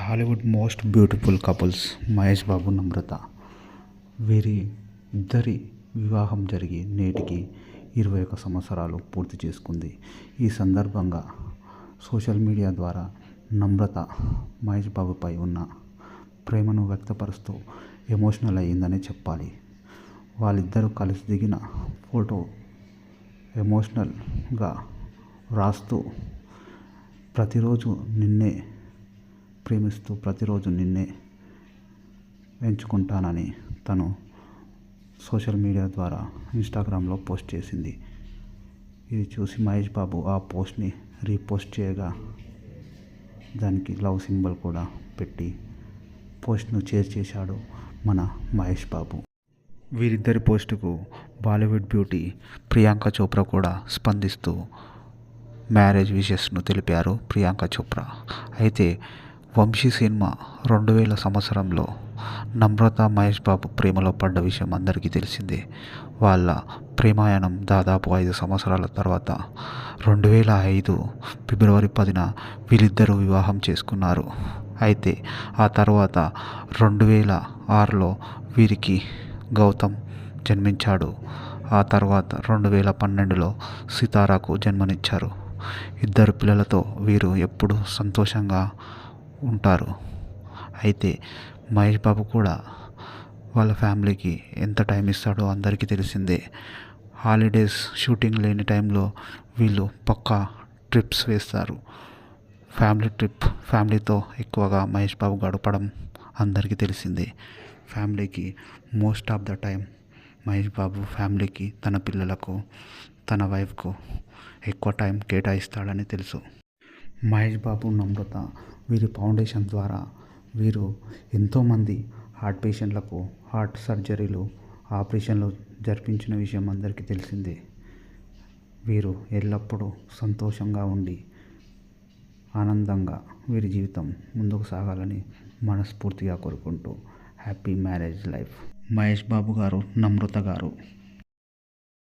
Hollywood most beautiful couples Mahesh Babu, Namrata. వీరి ఇద్దరి వివాహం జరిగి నేటికి 21 సంవత్సరాలు పూర్తి చేసుకుంది. ఈ సందర్భంగా సోషల్ మీడియా ద్వారా నమ్రత మహేష్ బాబుపై ఉన్న ప్రేమను వ్యక్తపరుస్తూ ఎమోషనల్ అయ్యిందనే చెప్పాలి. వాళ్ళిద్దరూ కలిసి దిగిన ఫోటో ఎమోషనల్గా రాస్తూ ప్రతిరోజు నిన్నే ప్రేమిస్తూ ప్రతిరోజు నిన్నే ఎంచుకుంటానని తను సోషల్ మీడియా ద్వారా ఇన్స్టాగ్రామ్లో పోస్ట్ చేసింది. ఇది చూసి మహేష్ బాబు ఆ పోస్ట్ని రీపోస్ట్ చేయగా దానికి లవ్ సింబల్ కూడా పెట్టి పోస్ట్ను షేర్ చేశాడు మన మహేష్ బాబు. వీరిద్దరి పోస్టుకు బాలీవుడ్ బ్యూటీ ప్రియాంక చోప్రా కూడా స్పందిస్తూ మ్యారేజ్ విషెస్ను తెలిపారు. ప్రియాంక చోప్రా అయితే వంశీ సినిమా 2000 సంవత్సరంలో నమ్రత మహేష్ బాబు ప్రేమలో పడ్డ విషయం అందరికీ తెలిసిందే. వాళ్ళ ప్రేమాయణం దాదాపు 5 సంవత్సరాల తర్వాత 2005 ఫిబ్రవరి 10న వీళ్ళిద్దరూ వివాహం చేసుకున్నారు. అయితే ఆ తర్వాత 2006లో వీరికి గౌతమ్ జన్మించాడు. ఆ తర్వాత 2012లో సితారాకు జన్మనిచ్చారు. ఇద్దరు పిల్లలతో వీరు ఎప్పుడూ సంతోషంగా ఉంటారు. అయితే మహేష్ బాబు కూడా వాళ్ళ ఫ్యామిలీకి ఎంత టైం ఇస్తాడో అందరికీ తెలిసిందే. హాలిడేస్ షూటింగ్ లేని టైంలో వీళ్ళు పక్కా ట్రిప్స్ వేస్తారు. ఫ్యామిలీతో ఎక్కువగా మహేష్ బాబు గడపడం అందరికీ తెలిసిందే. ఫ్యామిలీకి most of the time Mahesh Babu ఫ్యామిలీకి, తన పిల్లలకు, తన వైఫ్కు ఎక్కువ టైం కేటాయిస్తాడని తెలుసు. మహేష్ బాబు, నమ్రత వీరి ఫౌండేషన్ ద్వారా వీరు ఎంతోమంది హార్ట్ పేషెంట్లకు హార్ట్ సర్జరీలు, ఆపరేషన్లు జరిపించిన విషయం అందరికీ తెలిసిందే. వీరు ఎల్లప్పుడూ సంతోషంగా ఉండి ఆనందంగా వీరి జీవితం ముందుకు సాగాలని మనస్ఫూర్తిగా కోరుకుంటూ happy marriage life. Mahesh Babu గారు, నమ్రత గారు.